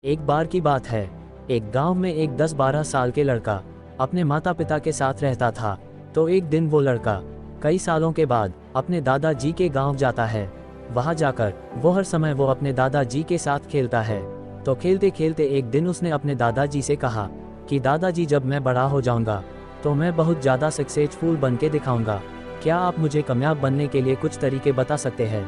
एक बार की बात है, एक गांव में एक 10-12 साल के लड़का अपने माता पिता के साथ रहता था। तो एक दिन वो लड़का कई सालों के बाद अपने दादाजी के गांव जाता है। वहां जाकर वो हर समय अपने दादाजी के साथ खेलता है। तो खेलते खेलते एक दिन उसने अपने दादाजी से कहा कि दादाजी, जब मैं बड़ा हो जाऊंगा तो मैं बहुत ज़्यादा सक्सेसफुल बन के दिखाऊंगा। क्या आप मुझे कामयाब बनने के लिए कुछ तरीके बता सकते हैं?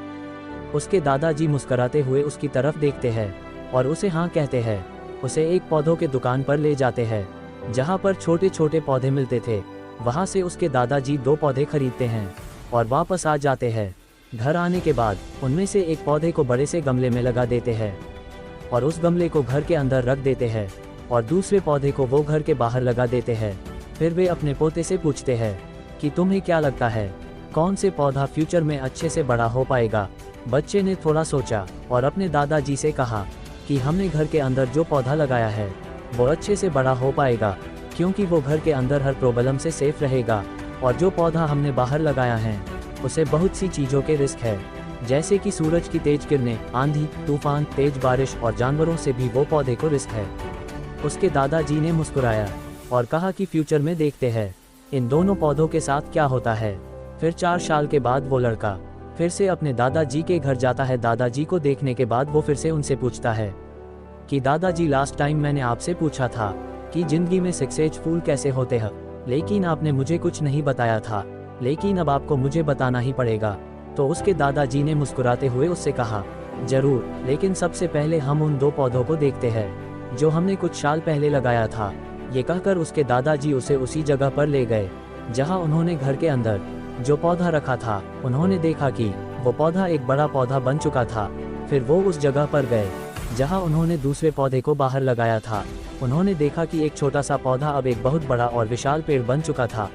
उसके दादाजी मुस्कुराते हुए उसकी तरफ देखते हैं और उसे हाँ कहते हैं। उसे एक पौधों के दुकान पर ले जाते हैं जहाँ पर छोटे छोटे पौधे मिलते थे। वहाँ से उसके दादाजी 2 पौधे खरीदते हैं और वापस आ जाते हैं। घर आने के बाद उनमें से एक पौधे को बड़े से गमले में लगा देते हैं और उस गमले को घर के अंदर रख देते हैं और दूसरे पौधे को वो घर के बाहर लगा देते हैं। फिर वे अपने पोते से पूछते हैं कि तुम्हें क्या लगता है, कौन से पौधा फ्यूचर में अच्छे से बड़ा हो पाएगा? बच्चे ने थोड़ा सोचा और अपने दादाजी से कहा कि हमने घर के अंदर जो पौधा लगाया है वो अच्छे से बड़ा हो पाएगा, क्योंकि वो घर के अंदर हर प्रॉब्लम से सेफ रहेगा। और जो पौधा हमने बाहर लगाया है उसे बहुत सी चीज़ों के रिस्क है, जैसे कि सूरज की तेज किरणें, आंधी, तूफान, तेज बारिश और जानवरों से भी वो पौधे को रिस्क है। उसके दादाजी ने मुस्कुराया और कहा कि फ्यूचर में देखते हैं इन दोनों पौधों के साथ क्या होता है। फिर 4 साल के बाद वो लड़का फिर से अपने दादाजी के घर जाता है। दादाजी को देखने के बाद वो फिर से उनसे पूछता है कि दादाजी, लास्ट टाइम मैंने आपसे पूछा था कि ज़िंदगी में सक्सेसफुल कैसे होते हैं, लेकिन आपने मुझे कुछ नहीं बताया था, लेकिन अब आपको मुझे बताना ही पड़ेगा। तो उसके दादाजी ने मुस्कुराते हुए उससे कहा, ज़रूर, लेकिन सबसे पहले हम उन 2 पौधों को देखते हैं जो हमने कुछ साल पहले लगाया था। ये कहकर उसके दादाजी उसे उसी जगह पर ले गए जहाँ उन्होंने घर के अंदर जो पौधा रखा था। उन्होंने देखा कि वो पौधा एक बड़ा पौधा बन चुका था। फिर वो उस जगह पर गए जहां उन्होंने दूसरे पौधे को बाहर लगाया था। उन्होंने देखा कि एक छोटा सा पौधा अब एक बहुत बड़ा और विशाल पेड़ बन चुका था।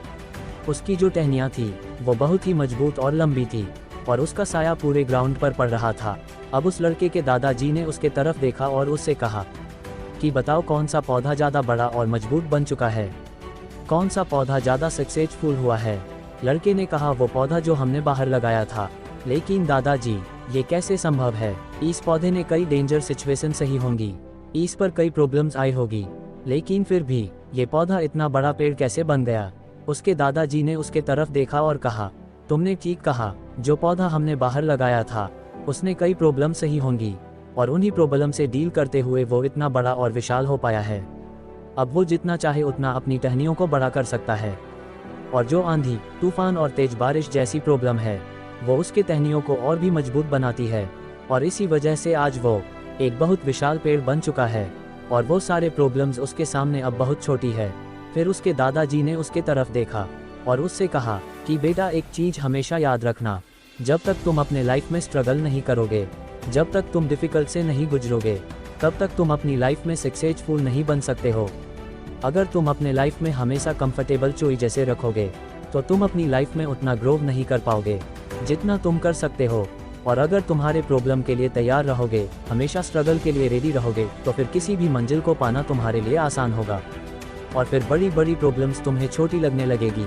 उसकी जो टहनियाँ थी वो बहुत ही मजबूत और लंबी थी और उसका साया पूरे ग्राउंड पर पड़ रहा था। अब उस लड़के के दादाजी ने उसके तरफ देखा और उससे कहा कि बताओ, कौन सा पौधा ज़्यादा बड़ा और मजबूत बन चुका है, कौन सा पौधा ज़्यादा सक्सेसफुल हुआ है? लड़के ने कहा, वो पौधा जो हमने बाहर लगाया था। लेकिन दादाजी, ये कैसे संभव है? इस पौधे ने कई डेंजर सिचुएशन सही होंगी, इस पर कई प्रॉब्लम्स आई होगी, लेकिन फिर भी ये पौधा इतना बड़ा पेड़ कैसे बन गया? उसके दादाजी ने उसके तरफ देखा और कहा, तुमने ठीक कहा, जो पौधा हमने बाहर लगाया था उसने कई प्रॉब्लम सही होंगी और उन्हीं प्रॉब्लम से डील करते हुए वो इतना बड़ा और विशाल हो पाया है। अब वो जितना चाहे उतना अपनी टहनियों को बड़ा कर सकता है और जो आंधी, तूफान और तेज बारिश जैसी प्रॉब्लम है वो उसके टहनियों को और भी मजबूत बनाती है। और इसी वजह से आज वो एक बहुत विशाल पेड़ बन चुका है और वो सारे प्रॉब्लम्स उसके सामने अब बहुत छोटी है। फिर उसके दादाजी ने उसके तरफ देखा और उससे कहा कि बेटा, एक चीज़ हमेशा याद रखना, जब तक तुम अपने लाइफ में स्ट्रगल नहीं करोगे, जब तक तुम डिफ़िकल्ट से नहीं गुजरोगे, तब तक तुम अपनी लाइफ में सक्सेसफुल नहीं बन सकते हो। अगर तुम अपने लाइफ में हमेशा कंफर्टेबल चोई जैसे रखोगे तो तुम अपनी लाइफ में उतना ग्रो नहीं कर पाओगे जितना तुम कर सकते हो। और अगर तुम्हारे प्रॉब्लम के लिए तैयार रहोगे, हमेशा स्ट्रगल के लिए रेडी रहोगे, तो फिर किसी भी मंजिल को पाना तुम्हारे लिए आसान होगा और फिर बड़ी बड़ी प्रॉब्लम्स तुम्हें छोटी लगने लगेगी।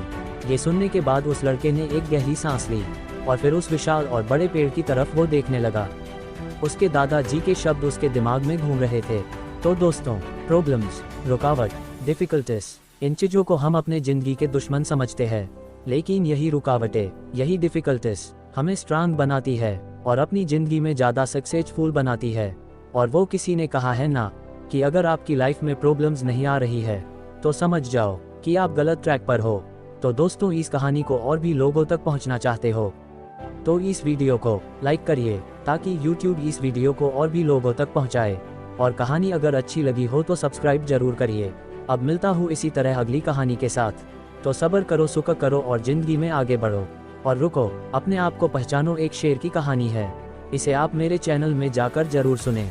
ये सुनने के बाद उस लड़के ने एक गहरी सांस ली और फिर उस विशाल और बड़े पेड़ की तरफ वो देखने लगा। उसके दादाजी के शब्द उसके दिमाग में घूम रहे थे। तो दोस्तों, प्रॉब्लम्स, रुकावट, डिफ़िकल्टीज, इन चीज़ों को हम अपने ज़िंदगी के दुश्मन समझते हैं, लेकिन यही रुकावटें, यही डिफ़िकल्टीज हमें स्ट्रांग बनाती है और अपनी ज़िंदगी में ज़्यादा सक्सेसफुल बनाती है। और वो किसी ने कहा है ना कि अगर आपकी लाइफ में प्रॉब्लम्स नहीं आ रही है तो समझ जाओ कि आप गलत ट्रैक पर हो। तो दोस्तों, इस कहानी को और भी लोगों तक पहुंचना चाहते हो तो इस वीडियो को लाइक करिए ताकि YouTube इस वीडियो को और भी लोगों तक पहुंचाए। और कहानी अगर अच्छी लगी हो तो सब्सक्राइब जरूर करिए। अब मिलता हूँ इसी तरह अगली कहानी के साथ। तो सब्र करो, सुख करो और ज़िंदगी में आगे बढ़ो। और रुको, अपने आप को पहचानो एक शेर की कहानी है, इसे आप मेरे चैनल में जाकर जरूर सुनें।